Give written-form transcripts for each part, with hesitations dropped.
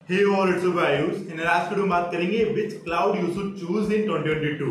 Hey all, it's Ayush. In our last video बात करेंगे which cloud you should choose in 2022.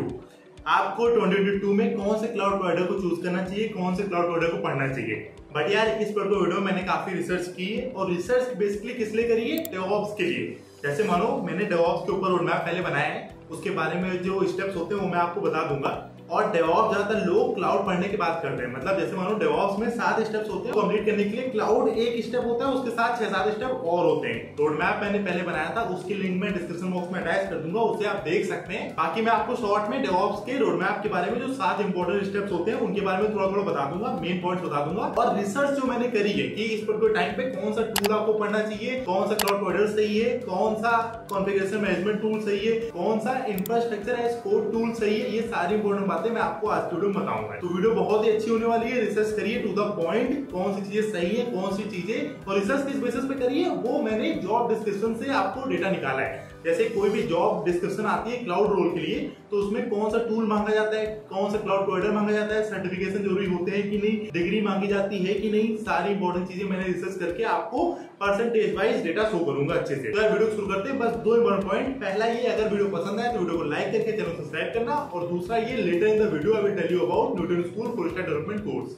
आपको 2022 में कौन से क्लाउड प्रोवाइडर को चूज करना चाहिए, कौन से क्लाउड प्रोवाइडर को पढ़ना चाहिए। बट यार इस पर वीडियो मैंने काफी रिसर्च की है और रिसर्च बेसिकली किस लिए करी है, डेवऑप्स के लिए। जैसे मानो मैंने डेवऑप्स के ऊपर रोड मैप पहले बनाया है, उसके बारे में जो स्टेप्स होते हैं वो मैं आपको बता दूंगा। और डेवऑप्स ज्यादातर लोग क्लाउड पढ़ने की बात करते हैं, मतलब जैसे मानो डेवऑप्स में 7 स्टेप्स होते हैं, कंप्लीट करने के लिए क्लाउड एक स्टेप होता है, उसके साथ 6-7 स्टेप और होते हैं। रोड मैप मैंने पहले बनाया था, उसकी लिंक मैं डिस्क्रिप्शन बॉक्स में अटैच कर दूंगा, उसे आप देख सकते हैं। बाकी मैं आपको शॉर्ट में डेवऑप्स के रोड मैप के बारे में जो 7 इंपॉर्टेंट स्टेप्स होते हैं उनके बारे में थोड़ा बता दूंगा, मेन पॉइंट्स बता दूंगा। और रिसर्च जो मैंने करी है कि इस पर्टिकुलर टाइम पे कौन सा टूल आपको पढ़ना चाहिए, कौन सा क्लाउड प्रोवाइडर सही है, कौन सा कॉन्फ़िगरेशन मैनेजमेंट टूल सही है, कौन सा इंफ्रास्ट्रक्चर एज कोड टूल सही है, ये सारी इंपॉर्टेंट बातें मैं आपको आज वीडियो में बताऊंगा। तो वीडियो बहुत ही अच्छी होने वाली है। रिसर्च करिए टू द पॉइंट, कौन सी चीजें सही है, कौन सी चीजें, और रिसर्च किस बेसिस पे करिए वो मैंने जॉब डिस्क्रिप्शन से आपको डेटा निकाला है। जैसे कोई भी जॉब डिस्क्रिप्शन आती है क्लाउड रोल के लिए, तो उसमें कौन सा टूल मांगा जाता है, कौन सा क्लाउड प्रोवाइडर मांगा जाता है, सर्टिफिकेशन जरूरी होते हैं कि नहीं, डिग्री मांगी जाती है कि नहीं, सारी इंपॉर्टेंट चीजें मैंने रिसर्च करके आपको परसेंटेज वाइज डेटा शो करूंगा अच्छे से। तो यार वीडियो शुरू करते हैं। बस 2 इंपॉर्टेंट पॉइंट। पहला ये, अगर वीडियो पसंद आए तो वीडियो को लाइक करके चैनल सब्सक्राइब करना, और दूसरा ये, later in the video I will tell you about Newton school full stack development course.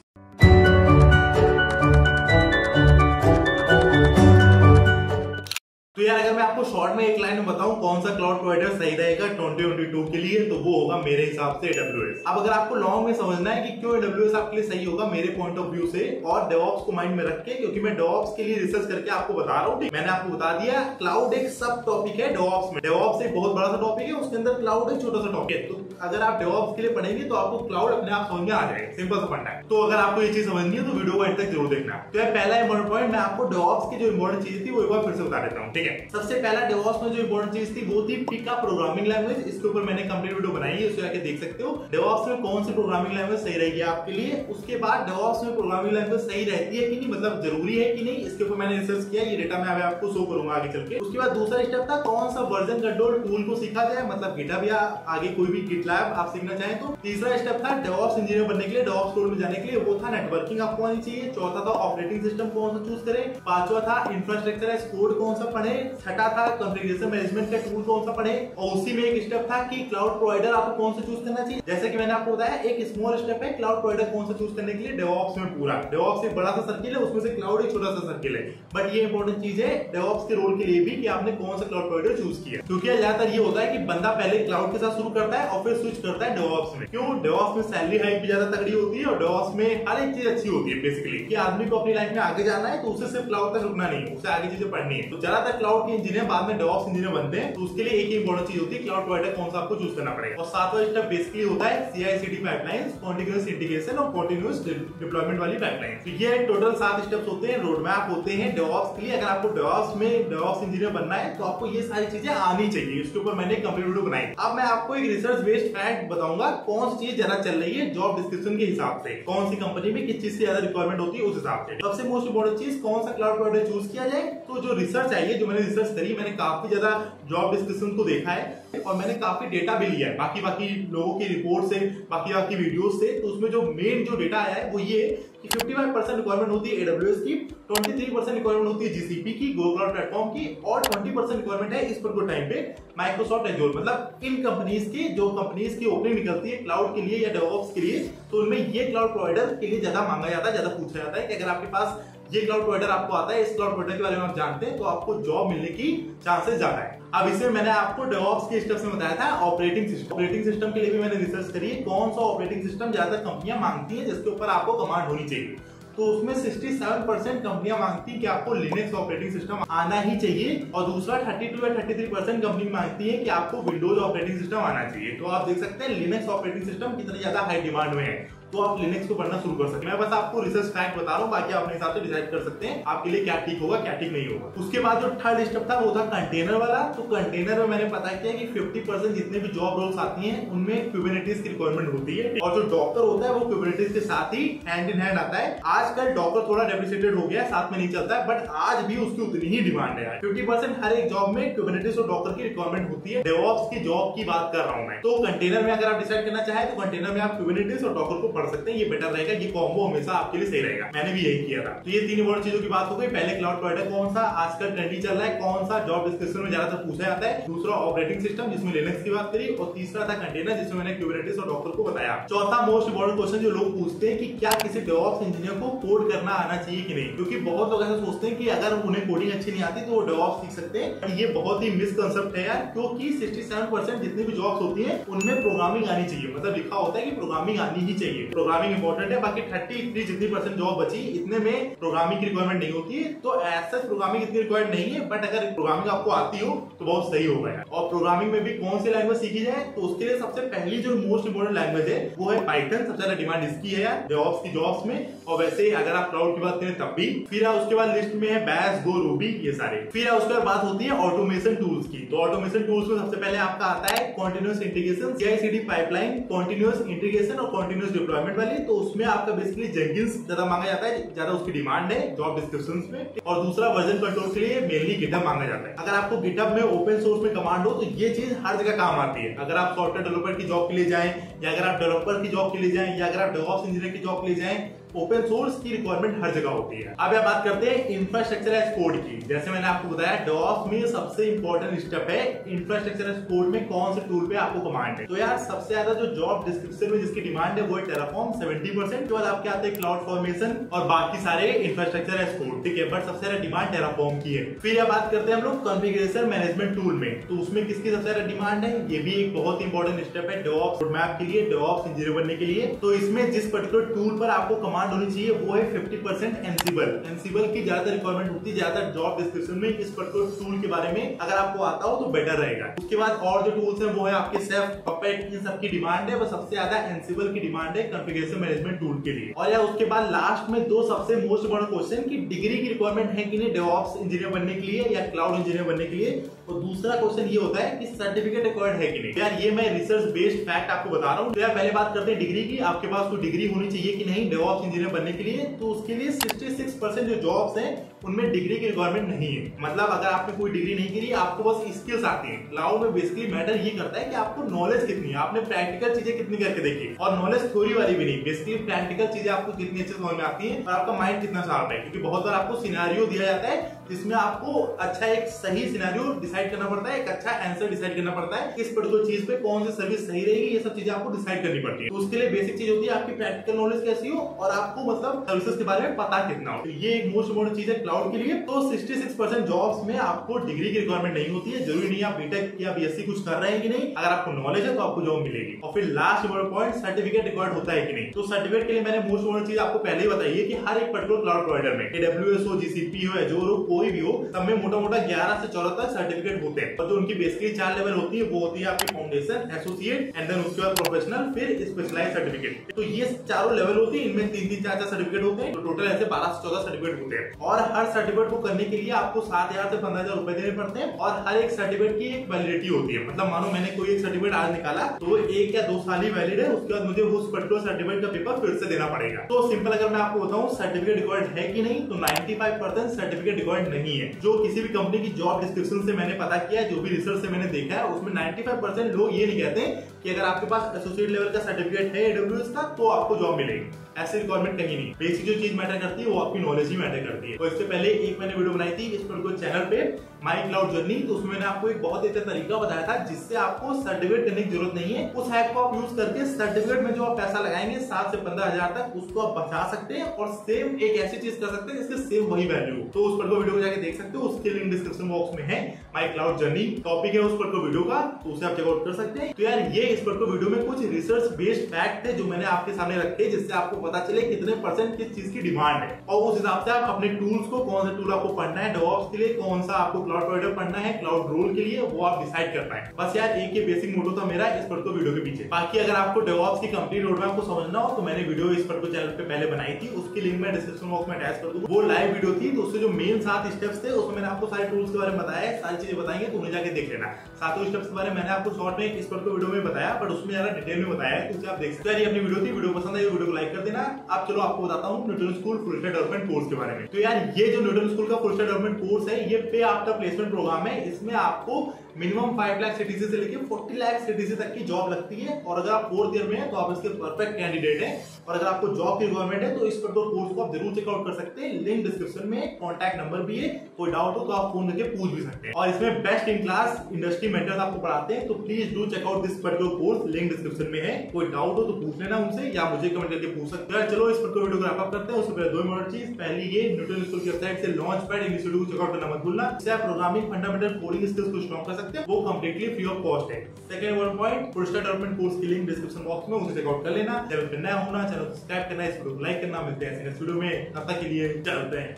तो यार अगर मैं आपको शॉर्ट में एक लाइन में बताऊं कौन सा क्लाउड प्रोवाइडर सही रहेगा 2022 के लिए, तो वो होगा मेरे हिसाब से AWS। अब अगर आपको लॉन्ग में समझना है कि क्यों AWS आपके लिए सही होगा मेरे पॉइंट ऑफ व्यू से, और डेवऑप्स को माइंड में रख के, क्योंकि मैं डेवऑप्स के लिए रिसर्च करके आपको बता रहा हूँ। मैंने आपको बता दिया क्लाउड एक सब टॉपिक है डेवऑप्स में। डेवऑप्स एक बहुत बड़ा सा टॉपिक है, उसके अंदर क्लाउड एक छोटा सा टॉपिक है। तो अगर आप डेवऑप्स के लिए पढ़ेंगे तो आपको क्लाउड अपने आप समझ में आ जाएगा, सिंपल सा पढ़ना है। तो अगर आपको ये चीज समझनी है तो वीडियो को एंड तक जरूर देखना। तो यार पहला इंपॉर्टेंट पॉइंट, मैं आपको डेवऑप्स की जो इंपॉर्टेंट चीज थी वो एक बार फिर से बता देता हूँ, ठीक है। सबसे पहला डेवऑप्स में जो इंपॉर्टेंट चीज थी वो थी पिका प्रोग्रामिंग लैंग्वेज। इसके ऊपर मैंने कंप्लीट वीडियो बनाई है, उसे जाके देख सकते हो। डेवऑप्स में कौन सी प्रोग्रामिंग लैंग्वेज सही रहेगी आपके लिए। उसके बाद डेवऑप्स में प्रोग्रामिंग लैंग्वेज सही रहती है कि नहीं, मतलब जरूरी है कि नहीं, इसके ऊपर मैंने रिसर्च किया। ये डेटा मैं आपको शो करूंगा आगे चल के। उसके बाद दूसरा स्टेप था कौन सा वर्जन कंट्रोल टूल को सीखा जाए, मतलब गिटहब या आगे कोई भी गिटलैब आप सीखना चाहें तो। तीसरा स्टेप था डेवऑप्स इंजीनियर बनने के लिए, डेवऑप्स कोड में जाने के लिए, वो था नेटवर्किंग आपको आनी चाहिए। चौथा था ऑपरेटिंग सिस्टम कौन सा चूज करें। पांचवा था इंफ्रास्ट्रक्चर एज कोड कौन सा पढ़े। छठा था कॉन्फ़िगरेशन मैनेजमेंट का टूल कौन सा पढ़े। और उसी में एक स्टेप था कि क्लाउड प्रोवाइडर आपको कौन सा चूज करना चाहिए। जैसे कि मैंने आपको बताया एक स्मॉल स्टेप है क्लाउड प्रोवाइडर कौन सा चूज करने के लिए डेवऑप्स में। पूरा डेवऑप्स एक बड़ा सा सर्किल है, उसमें से क्लाउड एक छोटा सा सर्किल है। बट ये इंपॉर्टेंट चीज है डेवऑप्स के रोल के लिए भी कि आपने कौन सा क्लाउड प्रोवाइडर चूज किया। क्योंकि ज्यादातर ये होता है कि बंदा पहले क्लाउड के साथ शुरू करता है और फिर स्विच करता है डेवऑप्स में। क्यों? डेवऑप्स में सैलरी हाइक भी ज्यादा तगड़ी होती है और डेवऑप्स में हर एक चीज अच्छी होती है बेसिकली, कि आदमी को अपनी लाइफ में आगे जाना है तो उसे सिर्फ क्लाउड तक रुकना नहीं है, उसे आगे चीजें पढ़नी है। तो ज्यादातर क्लाउड के इंजीनियर बाद में डेवऑप्स इंजीनियर बनते हैं। तो उसके लिए एक ही इंपॉर्टेंट चीज होती है क्लाउड प्रोवाइडर कौन सा आपको चूज करना पड़ेगा। और सातवां स्टेप बेसिकली होता है CI/CD पाइपलाइंस, कॉन्टिन्यूअस इंटीग्रेशन और कॉन्टिन्यूअस डिप्लॉयमेंट वाली पाइपलाइन। तो ये टोटल 7 स्टेप्स होते हैं, रोड मैप होते हैं डेवऑप्स के लिए। अगर आपको डेवऑप्स में डेवऑप्स इंजीनियर बनना है तो आपको ये सारी चीजें आनी चाहिए। इसके ऊपर मैंने कंप्लीट वीडियो बनाई। अब मैं आपको एक रिसर्च बेस्ड फैक्ट बताऊंगा कौन सी चीज ज्यादा चल रही है जॉब डिस्क्रिप्शन के हिसाब से, कौन सी कंपनी में किस चीज से ज्यादा रिक्वायरमेंट होती है उस हिसाब से। सबसे मोस्ट इंपोर्टेंट चीज कौन सा क्लाउड प्रोवाइडर चूज किया जाए। तो जो रिसर्च आई है, जो मैंने रिसर्च करी, मैंने काफी ज्यादा जॉब डिस्क्रिप्शन को देखा है और मैंने काफी डेटा भी लिया है बाकी लोगों की रिपोर्ट से, बाकी वीडियोस से। तो उसमें जो मेन जो डेटा आया है वो ये कि 55% रिक्वायरमेंट होती है AWS की, 23% रिक्वायरमेंट होती है GCP की, गूगल क्लाउड प्लेटफॉर्म की, और 20% रिक्वायरमेंट है इस पर टाइम पे माइक्रोसॉफ्ट एजोर। मतलब इन कंपनीज की जो कंपनीज की ओपनिंग निकलती है क्लाउड के लिए या डेवऑप्स के लिए, तो उनमें ये क्लाउड प्रोवाइडर के लिए ज्यादा मांगा जाता है, ज्यादा पूछा जाता है कि अगर आपके पास ये क्लाउड प्रोवाइडर आपको आता है, इस क्लाउड प्रोवाइडर के बारे में आप जानते हैं, तो आपको जॉब मिलने की चांसेस ज्यादा है। अब इसमें मैंने आपको डेवऑप्स के स्टेप्स में बताया था ऑपरेटिंग सिस्टम। ऑपरेटिंग सिस्टम के लिए भी मैंने रिसर्च करी है कौन सा ऑपरेटिंग सिस्टम ज्यादातर कंपनियां मांगती हैं जिसके ऊपर आपको कमांड होनी चाहिए। तो उसमें 67% कंपनियां मांगती हैं कि आपको लिनक्स ऑपरेटिंग सिस्टम आना ही चाहिए, और दूसरा 32 या 33% कंपनी मांगती है कि आपको विंडोज ऑपरेटिंग सिस्टम आना चाहिए। तो आप देख सकते हैं लिनक्स ऑपरेटिंग सिस्टम कितनी ज्यादा हाई डिमांड में है, तो आप लिनक्स को पढ़ना शुरू कर सकते हैं। मैं बस आपको रिसर्च फैक्ट बता रहा हूँ, बाकी अपने हिसाब से डिसाइड कर सकते हैं आपके लिए क्या ठीक होगा क्या ठीक नहीं होगा। उसके बाद जो थर्ड स्टेप था वो था कंटेनर वाला। तो कंटेनर में मैंने पता किया कि 50% जितने भी जॉब रोल्स आती हैं उनमें कुबरनेटिस की रिक्वायरमेंट होती है, और जो डॉकर होता है वो कुबरनेटिस के साथ ही हैंड इन हैंड आता है। आजकल डॉकर थोड़ा डेप्रिसिएटेड हो गया है, साथ में नहीं चलता है, बट आज भी उसकी उतनी ही डिमांड है। 50% हर एक जॉब में कुबरनेटिस और डॉकर की रिक्वायरमेंट होती है। डेवऑप्स की जॉब की बात कर रहा हूं मैं। तो कंटेनर में अगर आप डिसाइड करना चाहें तो कंटेनर में आप कुबरनेटिस और डॉकर को पढ़ सकते हैं, ये बेटर रहेगा, ये कॉम्बो हमेशा आपके लिए सही रहेगा। मैंने भी यही किया था। तो ये तीन इंपॉर्टेंट चीजों की बात हो गई। पहले क्लाउड प्रोवाइडर कौन सा आजकल ट्रेंडी चल रहा है, कौन सा जॉब डिस्क्रिप्शन में ज्यादातर पूछा जाता है, दूसरा ऑपरेटिंग सिस्टम जिसमें लिनक्स की बात करी, और तीसरा था कंटेनर जिसमें मैंने क्यूबरनेटिस और डॉकर को बताया। चौथा मोस्ट इंपॉर्टेंट क्वेश्चन जो लोग पूछते हैं कि क्या किसी डेवऑप्स इंजीनियर को कोड करना आना चाहिए कि नहीं, क्योंकि बहुत लोग ऐसा सोचते हैं कि अगर उन्हें कोडिंग अच्छी नहीं आती तो वो डेवऑप्स सीख सकते हैं। ये बहुत ही मिसकंसेप्ट है यार, क्योंकि 67% जितनी भी जॉब्स होती है उनमें प्रोग्रामिंग आनी चाहिए, मतलब लिखा होता है कि प्रोग्रामिंग आनी ही चाहिए, प्रोग्रामिंग इंपॉर्टेंट है। बाकी 33 जितनी परसेंट जॉब बची इतने में प्रोग्रामिंग की रिक्वायरमेंट नहीं होती है, तो ऐसा प्रोग्रामिंग इतनी रिक्वायर्ड नहीं है, बट अगर प्रोग्रामिंग आपको आती हो तो बहुत सही होगा यार। और प्रोग्रामिंग में भी कौन सी लैंग्वेज सीखी जाए, तो उसके लिए सबसे पहली जो मोस्ट इंपोर्टेंट लैंग्वेज है वो है पाइथन। सबसे ज्यादा डिमांड इसकी है यार डेवऑप्स की जॉब्स में, और वैसे अगर आप क्लाउड की बात करें तब भी। फिर उसके बाद लिस्ट में है बैश, गो, रूबी, ये सारे। फिर उसके बाद बात होती है ऑटोमेशन टूल्स की। तो ऑटोमेशन टूल्स में सबसे पहले आपका आता है continuous integration, CI/CD pipeline, continuous integration और कॉन्टिन्यूअस डिप्लॉयमेंट वाली। तो उसमें आपका बेसिकली जेंकिंस ज्यादा मांगा जाता है, ज्यादा उसकी डिमांड है जॉब डिस्क्रिप्शंस में। और दूसरा वर्जन कंट्रोल के लिए मेनली गिटहब मांगा जाता है। अगर आपको गिटहब में ओपन सोर्स में कमांड हो तो ये चीज हर जगह काम आती है। अगर आप सॉफ्टवेयर डेवलपर की जॉब के लिए जाएं, या अगर आप डेवलपर की जॉब के लिए जाएं, या अगर आप डेवऑप्स इंजीनियर की जॉब के लिए जाएं, ओपन सोर्स की रिक्वायरमेंट हर जगह होती है। अब बात करते हैं इंफ्रास्ट्रक्चर एज कोड की। जैसे मैंने आपको बताया डेवऑप्स में सबसे इंपॉर्टेंट स्टेप है इंफ्रास्ट्रक्चर एज कोड में कौन से टूल पे आपको कमांड है। तो यार सबसे ज्यादा जो जॉब डिस्क्रिप्शन में जिसकी डिमांड है वो है टेराफॉर्म 70%, के बाद आपके आते हैं क्लाउड फॉर्मेशन और बाकी सारे इंफ्रास्ट्रक्चर एज कोड, ठीक है, बट सबसे ज्यादा डिमांड टेराफॉर्म की है। फिर बात करते हैं हम लोग कॉन्फ़िगरेशन मैनेजमेंट टूल में, तो उसमें किसकी सबसे ज्यादा डिमांड है, ये भी एक बहुत इंपॉर्टेंट स्टेप है डेवऑप्स रोडमैप के लिए, डेवऑप्स इंजीनियर बनने के लिए। तो इसमें जिस पर्टिकुलर टूल पर आपको कमांड होनी चाहिए वो 50% एंसिबल की ज्यादा रिक्वायरमेंट होती है, ज्यादा जॉब डिस्क्रिप्शन में इस पर्टिकुलर टूल के बारे में अगर आपको आता हो तो बेटर रहेगा। उसके बाद और जो टूल्स हैं वो है आपके सेफ, पपेट, इन सब की डिमांड है, बस सबसे ज्यादा एंसिबल की डिमांड है कॉन्फ़िगरेशन मैनेजमेंट टूल के लिए। और यार उसके बाद लास्ट में दो सबसे मोस्ट इंपोर्टेंट क्वेश्चन की डिग्री की रिक्वायरमेंट है कि नहीं डेवऑप्स इंजीनियर बनने के लिए या क्लाउड इंजीनियर बनने के लिए, और दूसरा क्वेश्चन ये होता है कि सर्टिफिकेट रिक्वायर्ड है कि नहीं। यार ये मैं रिसर्च बेस्ड फैक्ट आपको बता रहा हूँ। तो यार पहले बात करते हैं डिग्री की, आपके पास कोई डिग्री होनी चाहिए कि नहीं डेवऑप्स इंजीनियर बनने के लिए। तो उसके लिए 66% जो जॉब्स हैं उनमें डिग्री की रिक्वायरमेंट नहीं है, मतलब अगर आपने कोई डिग्री नहीं करी आपको बस स्किल्स आती हैं। क्लाउड में बेसिकली मैटर ये करता है कि आपको नॉलेज कितनी है, आपने प्रैक्टिकल चीजें कितनी करके देखी, और नॉलेज थ्योरी वाली भी नहीं, बेसिकली प्रैक्टिकल चीजें आपको कितनी अच्छे समझ में आती है और आपका माइंड कितना शार्प है। क्योंकि बहुत बार आपको सिनेरियो दिया जाता है जिसमें आपको अच्छा एक सही सिनेरियो डिसाइड करना पड़ता है, एक अच्छा आंसर डिसाइड करना पड़ता है, किस पर्टिकुलर चीज पे कौन सी सर्विस सही रहेगी, ये सब चीजें आपको डिसाइड करनी पड़ती है। तो उसके लिए बेसिक चीज होती है आपकी प्रैक्टिकल नॉलेज कैसी हो और आपको मतलब सर्विसेज के बारे में पता कितना हो। तो ये एक मोस्ट इंपोर्टेंट चीज है क्लाउड के लिए। तो 66% जॉब्स में आपको डिग्री की रिक्वायरमेंट नहीं होती है, जरूरी नहीं आप बीटेक या बीएससी कुछ कर रहे हैं कि नहीं, अगर आपको नॉलेज है तो आपको जॉब मिलेगी। और फिर last important point certificate required होता है कि नहीं। तो सर्टिफिकेट के लिए मैंने मोस्ट इंपोर्टेंट चीज आपको पहले ही बताई है कि हर एक पर्टिकुलर क्लाउड प्रोवाइडर में AWS हो, GCP हो, Azure हो, कोई भी हो, सब में मोटा मोटा 11 से 14 तक सर्टिफिकेट होते हैं। और जो उनकी बेसिकली 4 लेवल होती है वो होती है आपकी फाउंडेशन, एसोसिएट एंड देन उसके बाद प्रोफेशनल, फिर स्पेशलाइज्ड सर्टिफिकेट। तो ये चारों लेवल होती है, इनमें 3-3, 4-4 सर्टिफिकेट होते हैं। तो टोटल ऐसे 12 से 14 सर्टिफिकेट होते हैं। और हर सर्टिफिकेट को करने के लिए आपको 7,000 से 15,000 रुपए देने पड़ते हैं। और हर एक सर्टिफिकेट की एक वैलिडिटी होती है, मतलब मानो मैंने कोई एक सर्टिफिकेट आज निकाला तो 1 या 2 साल ही वैलिड है, उसके बाद मुझे उस पर्टिकुलर सर्टिफिकेट का पेपर फिर से देना पड़ेगा। तो सिंपल अगर मैं आपको बताऊं सर्टिफिकेट रिक्वायर्ड है कि नहीं, तो 95% सर्टिफिकेट रिक्वायर्ड नहीं है। जो किसी भी कंपनी की जॉब डिस्क्रिप्शन से मैंने पता किया, जो भी रिसर्च से मैंने देखा है, उसमें 95% लोग ये नहीं कहते कि अगर आपके पास एसोसिएट लेवल का सर्टिफिकेट है AWS का तो आपको जॉब मिलेगी, ऐसी रिक्वायरमेंट कहीं नहीं। बेसिक जो चीज मैटर करती है वो आपकी नॉलेज ही मैटर करती है। तो इससे पहले एक मैंने वीडियो बनाई थी इस पर्टिकुलर चैनल पे माई क्लाउड जर्नी, तो उसमें मैंने आपको एक बहुत अच्छा तरीका बताया था जिससे आपको सर्टिफिकेट करने की जरूरत नहीं है। उस हैक को आप यूज करके सर्टिफिकेट में जो आप पैसा लगाएंगे 7 से 15,000 तक, उसको आप बचा सकते हैं और सेम एक ऐसी चीज कर सकते हैं जिसके सेम वही वैल्यू हो। तो उस पर्टिकुलर वीडियो को जाके देख सकते हो, उसके लिंक डिस्क्रिप्शन बॉक्स में है। माई क्लाउड जर्नी टॉपिक है उस पर्टिकुलर वीडियो का, तो उसे आप चेकआउट कर सकते हैं। तो यार ये इस पर्टिकुलर वीडियो में कुछ रिसर्च बेस्ड फैक्ट थे जो मैंने आपके सामने रखे, जिससे आपको पता चले कितने % किस चीज की डिमांड है, और उस हिसाब से आप अपने टूल्स को, कौन सा टूल आपको पढ़ना है डेवऑप्स के लिए, कौन सा आपको क्लाउड प्रोवाइडर पढ़ना है क्लाउड रोल के लिए, वो आप डिसाइड कर पाए। बस यार एक ये बेसिक मोटो था मेरा इस पर्टिकुलर वीडियो के पीछे। बाकी अगर आपको डेवऑप्स की कंप्लीट रोडमैप को समझना हो तो मैंने वीडियो इस पर्टिकुलर चैनल पे पहले बनाई थी, उसकी लिंक मैं डिस्क्रिप्शन बॉक्स में अटैच कर दूंगा। वो लाइव वीडियो थी, तो उससे जो मेन 7 स्टेप्स थे उसमें मैंने आपको सारे टूल्स के बारे में बताया, सारी चीजें बताएंगे तो उन्हें जाके देख लेना। सातों स्टेप्स के बारे में मैंने आपको शॉर्ट में इस पर तो वीडियो में बताया, बट उसमें ज्यादा डिटेल में बताया है, तो उसे आप देख सकते हैं। अपनी वीडियो थी, वीडियो पसंद आई वीडियो को लाइक कर देना। अब चलो आपको बताता हूँ Newton school full stack development course के बारे में। तो यार ये जो न्यूटन स्कूल का फुल स्टैक डेवलपमेंट कोर्स है, ये पे आफ्टर प्लेसमेंट प्रोग्राम है। इसमें आपको मिनिमम 5 लाख सीटीसी से लेकर 40 लाख सीटीसी तक की जॉब लगती है, और अगर आप 4th ईयर में हैं तो आप इसके परफेक्ट कैंडिडेट हैं। और अगर आपको जॉब की रिक्वायरमेंट है तो इस पर तो कोर्स को आप जरूर चेकआउट कर सकते हैं। लिंक डिस्क्रिप्शन में, कॉन्टैक्ट नंबर भी है, कोई डाउट हो तो आप फोन करके पूछ भी सकते हैं। और इसमें best in class industry mentors आपको पढ़ाते हैं, तो please do check out this particular course, link description में है। कोई डाउट हो तो पूछ लेना उनसे, या मुझे कमेंट करके पूछ सकते हैं। चलो इस पर वीडियो को रैप अप करते हैं। उससे पहले 2 इंपॉर्टेंट चीज, पहली ये न्यूटन स्कूल की वेबसाइट से लॉन्च पैड इंस्टीट्यूट को चेकआउट करना मत भूलना। इससे आप प्रोग्रामिंग फंडामेंटल कोडिंग स्किल्स को स्ट्रॉन्ग कर सकते हैं, वो कंप्लीटली फ्री ऑफ कॉस्ट है। Second one point, full stack development course की लिंक डिस्क्रिप्शन बॉक्स में, उसे चेकआउट कर लेना। चैनल पे नया होना, चैनल को सब्सक्राइब करना, इस वीडियो को लाइक करना। मिलते हैं नेक्स्ट वीडियो में, तब तक के लिए चलते हैं।